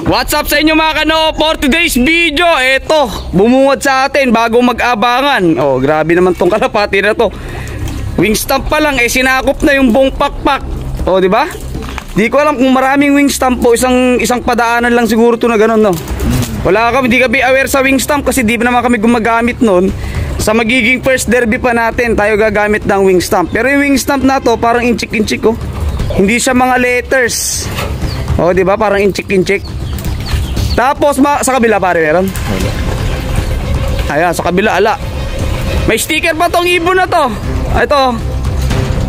What's up sa inyo mga kanoo? For today's video, eto, bumungad sa atin bago mag-abangan. Oh, grabe naman tong kalapati na to. Wing stump pa lang, sinakop na yung buong pakpak. Oh, di ba? Di ko alam kung maraming wing stump po, isang padaanan lang siguro to na ganun, no? Wala kami, di kami aware sa wing stump kasi di pa naman kami gumagamit nun. Sa magiging first derby pa natin, tayo gagamit ng wing stump. Pero yung wing stump na to, parang inchik-inchik, oh. Hindi siya mga letters. Oh, di ba? Parang inchik-inchik. Tapos sa kabila pare meron? Ayan, sa kabila ala. May sticker pa tong ibon na to. Ito.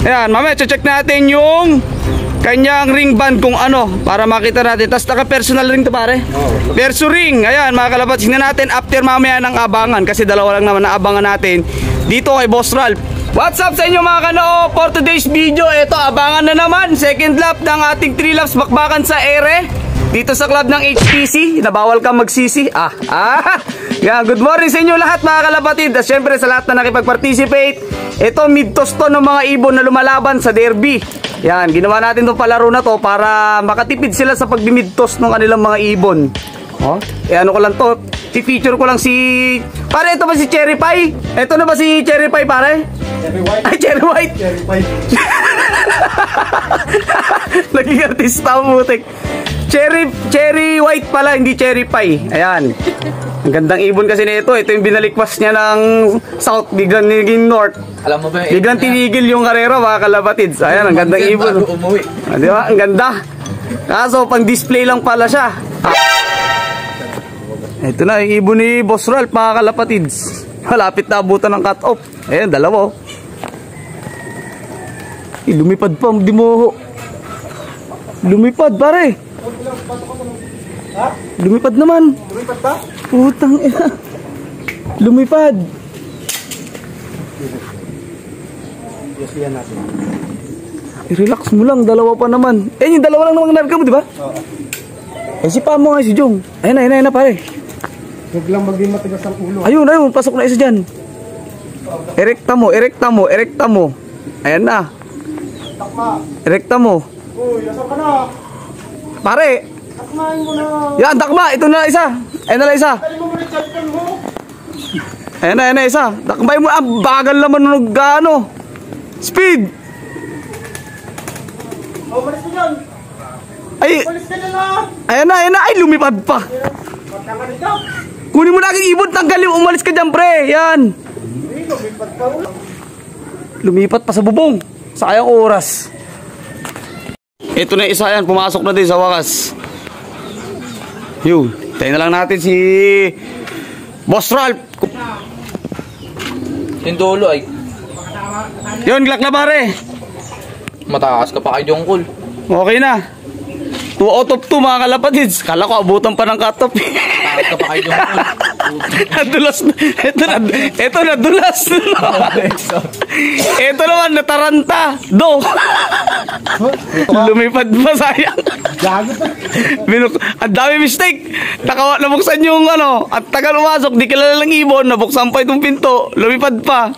Ayan, mamaya check natin yung kanyang ring band kung ano para makita natin. Tapos naka-personal ring to pare. Perso ring. Ayan mga kalabat, tingnan natin after mamaya ng abangan kasi dalawa lang naman na abangan natin dito kay Boss Ralph. What's up sa inyo mga kanoo? For today's video, ito abangan na naman. Second lap ng ating 3 laps bakbakan sa ere. Dito sa club ng HPC, na bawal kang magsisi. Yeah, good morning sa inyo lahat mga kalapatid. At syempre sa lahat na nakipag-participate. Ito mid-toss to ng mga ibon na lumalaban sa derby. Yan, ginawa natin itong palaro na to para makatipid sila sa pag-mid-toss ng kanilang mga ibon. Oh, ano ko lang to, i-feature ko lang si... Pare, ito ba si Cherry Pie? Ito na ba si Cherry Pie pare? Cherry White. Ay, Cherry White. Cherry Pie. Naging artista mo, mutik. Cherry White pala, hindi Cherry Pie. Ayan. Ang gandang ibon kasi nito. Ito yung binalikwas niya ng South, biglang naging North. Alam mo ba? Biglang tinigil yung karera mga kalapatids. Ayan, ang gandang ibon. Di ba? Ang ganda. Kaso, pang display lang pala siya. Ito na yung ibon ni Boss Ralph mga kalapatids. Malapit na abutan ng cut-off. Ayan, dalawa. Lumipad pa, di mo. Lumipad pare. Ha? Lumipad naman. Lumipad pa? Putang ina. Lumipad. I-relax mo lang, dalawa pa naman. Yung dalawa lang naman narga mo, di ba? Oo. Si pa mo nga si Jong. Ayun na pare. Huwag lang maging matigas ang ulo. Ayun, pasok na isa dyan. Erekta mo. Ayan na. Takma. Erekta mo. Uy, nasa ka na. Pare. Takmain mo na. Yan, takma. Ito na isa. Ayan na isa. Ayan na isa. Takmain mo. Bagal naman nung gaano. Speed. Oh, malis mo dyan. Ay. Malis ka na. Ayan na. Ay, lumipad pa. Kunin mo na aking ibon. Tanggalin. Umalis ka dyan, pre. Yan. Lumipat pa sa bubong. Sayang oras. Ito na isa yan. Pumasok na din sa wakas. Yun. Tayo na lang natin si Boss Ralph. Yung dulo ay yun, glak na pare. mataas ka pa kay Jongkol. Okay na. 2 out of 2 mga kalapatids. Kala ko abutan pa ng cut-off. Mataas ka pa kay Jongkol. Nadulas. Ito nadulas. Ito naman nataranta. Do. Lumipad pa sayang. Ang dami mistake. Nabuksan yung ano. At tagal umasok. Di kilala lang ibon. Nabuksan pa itong pinto. Lumipad pa.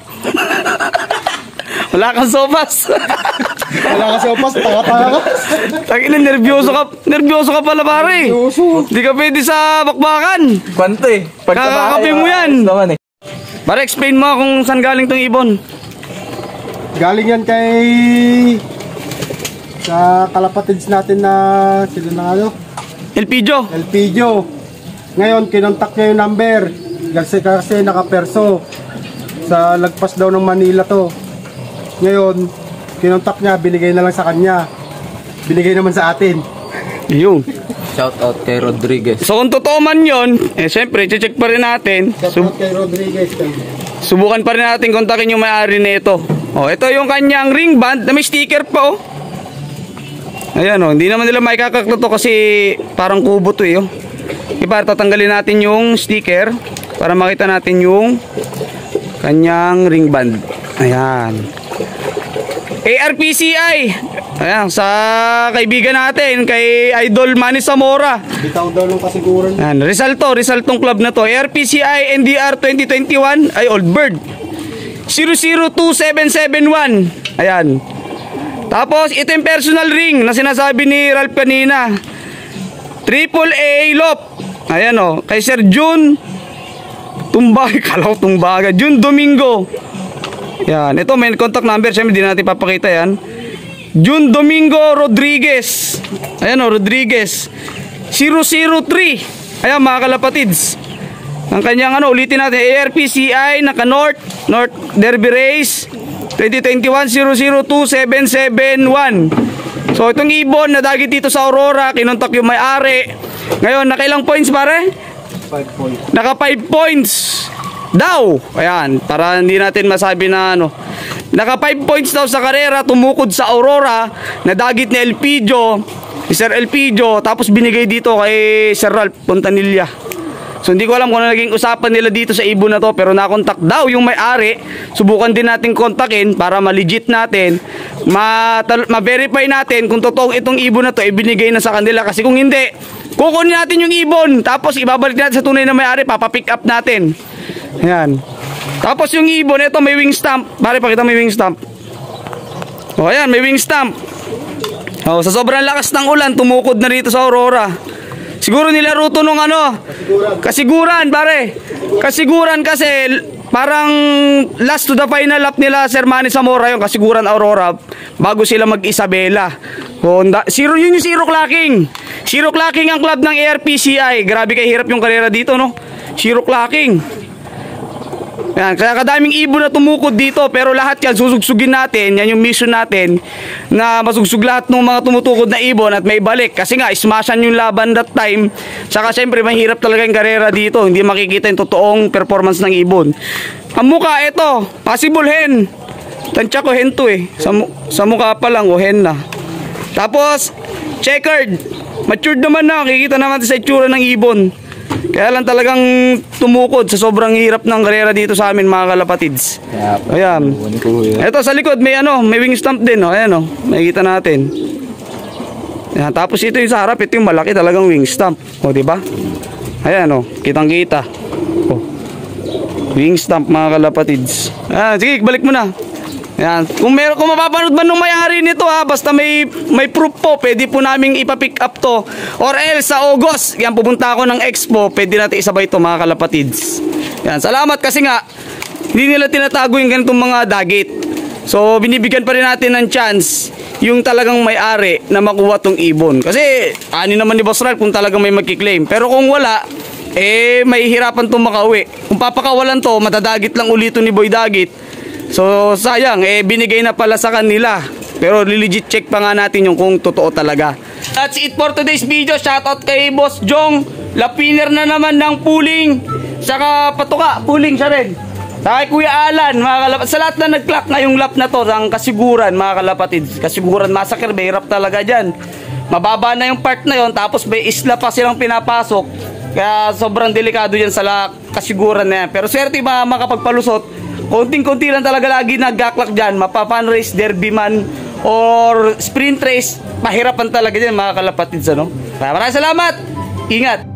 Wala kang sopas. Tanga-tanga ka. Tangina, nervyoso ka pala pare. Hindi ka pwede sa bakbakan. Bante. Kakakapi mo yan. Pare, explain mo kung saan galing tong ibon. Galing yan sa kalapatids natin na sila na ano? Elpidio. Ngayon, kinontak niya yung number. Kasi nakaperso. Sa lagpas daw ng Manila to. Ngayon, kinontak niya, binigay na lang sa kanya. Binigay naman sa atin. Yung. Shout out kay Rodriguez. So kung totoo man yun, syempre, check pa rin natin. Shout out kay Rodriguez. Subukan pa rin natin kontakin yung may-ari nito. Ito yung kanyang ring band na may sticker pa, Ayan, hindi naman nila maikakaklo to kasi parang kubo to, Para tatanggalin natin yung sticker para makita natin yung kanyang ring band. Ayan. ARPCI. Ayan, sa kaibigan natin, kay Idol Manny Zamora. Bitaw daw nung kasiguran. Ayan, Resultong club na to. ARPCI NDR 2021 ay Old Bird 002771. Ayan. Tapos ito yung personal ring na sinasabi ni Ralph kanina. Triple A Lop. Ayan o. Kay Sir June Tumbag. Kala ko Tumbaga. June Domingo. Yan. Ito may contact number. Siyempre di natin papakita yan. June Domingo Rodriguez. Ayan o. Rodriguez. 003. Ayan mga kalapatids. Ang kanyang ulitin natin. ARPCI. Naka North Derby Race. 2021 002771. So itong ibon na dagit dito sa Aurora, kinontak yung may-ari. Ngayon, nakailang points pare? 5 points. Naka 5 points daw. Ayan, para hindi natin masabi na Naka 5 points daw sa karera, tumukod sa Aurora, na dagit ni Elpidio, si Sir Elpidio, tapos binigay dito kay Sir Ralph Pontanilla. So hindi ko alam kung ano naging usapan nila dito sa ibon na to, pero nakontak daw yung may-ari. Subukan din natin kontakin para ma-legit natin, ma-verify natin kung totoong itong ibon na to ibinigay na sa kanila. Kasi kung hindi, kukunin natin yung ibon, tapos ibabalik natin sa tunay na may-ari, papapick up natin. Ayan. Tapos yung ibon, ito may wing stamp. Pare, pakita may wing stamp. O ayan, may wing stamp. O, sa sobrang lakas ng ulan, tumukod na rito sa Aurora. Siguro nilaro to nung kasiguran pare. Kasiguran kasi parang last to the final lap nila Sir Manny Zamora yung kasiguran Aurora bago sila mag-Isabela. Honda, yun yung zero clocking. Zero clocking ang club ng ARPCI. Grabe kay hirap yung karera dito no. Zero clocking. Yan, kaya kadaming ibon na tumukod dito, pero lahat yan susugsugin natin. Yan yung mission natin, na masugsug lahat ng mga tumutukod na ibon at may balik. Kasi nga, smashan yung laban that time. Saka syempre, mahirap talaga yung karera dito. Hindi makikita yung totoong performance ng ibon. Ang mukha, ito, possible hen. Tansya ko hen to eh. Sa mukha pa lang, o hen na. Tapos, checkered. Matured naman na, kikita naman sa itsura ng ibon. Kaya lang talagang tumukod sa sobrang hirap ng karera dito sa amin mga kalapatids. Ayan. Ito sa likod may may wing stamp din Ayan makikita natin. Ayan, tapos ito yung sa harap, ito yung malaki talagang wing stamp. O di ba? Ayan kitang-kita. Wing stamp mga kalapatids. Ayan, sige, balik mo na. Ayan. Kung mapapanood man nung may-ari nito basta may proof po, pwede po naming ipa-pick up to. Or else sa August, yan pupunta ako ng Expo, pwede natin isabay to mga kalapatids. Yan, salamat kasi nga hindi nila tinatago yung ganitong mga dagit. So binibigyan pa rin natin ng chance yung talagang may-ari na makuha tong ibon. Kasi ani naman ni Boss Ralph kung talagang may magki-claim. Pero kung wala, may hirapan tong makauwi. Kung papakawalan to, matadagit lang ulito ni Boy Dagit. So sayang, binigay na pala sa kanila. Pero legit check pa nga natin yung kung totoo talaga. That's it for today's video. Shoutout kay Boss Jong. Lapiner na naman ng puling. Saka patuka, puling siya rin. Saka kay Kuya Alan, mga kalapatids. Sa lahat na nag-clock ngayong lap na to, ang kasiguran mga kalapatids. Kasiguran massacre, mahirap talaga dyan. Mababa na yung part na yon, tapos may isla pa silang pinapasok. Kaya sobrang delikado yan sa kasiguran na yan. Pero swerte makapagpalusot. Konting-konti lang talaga lagi nag-clock dyan. Mapa-fan race, derby man, or sprint race, mahirapan talaga dyan mga kalapatids. Maraming salamat. Ingat.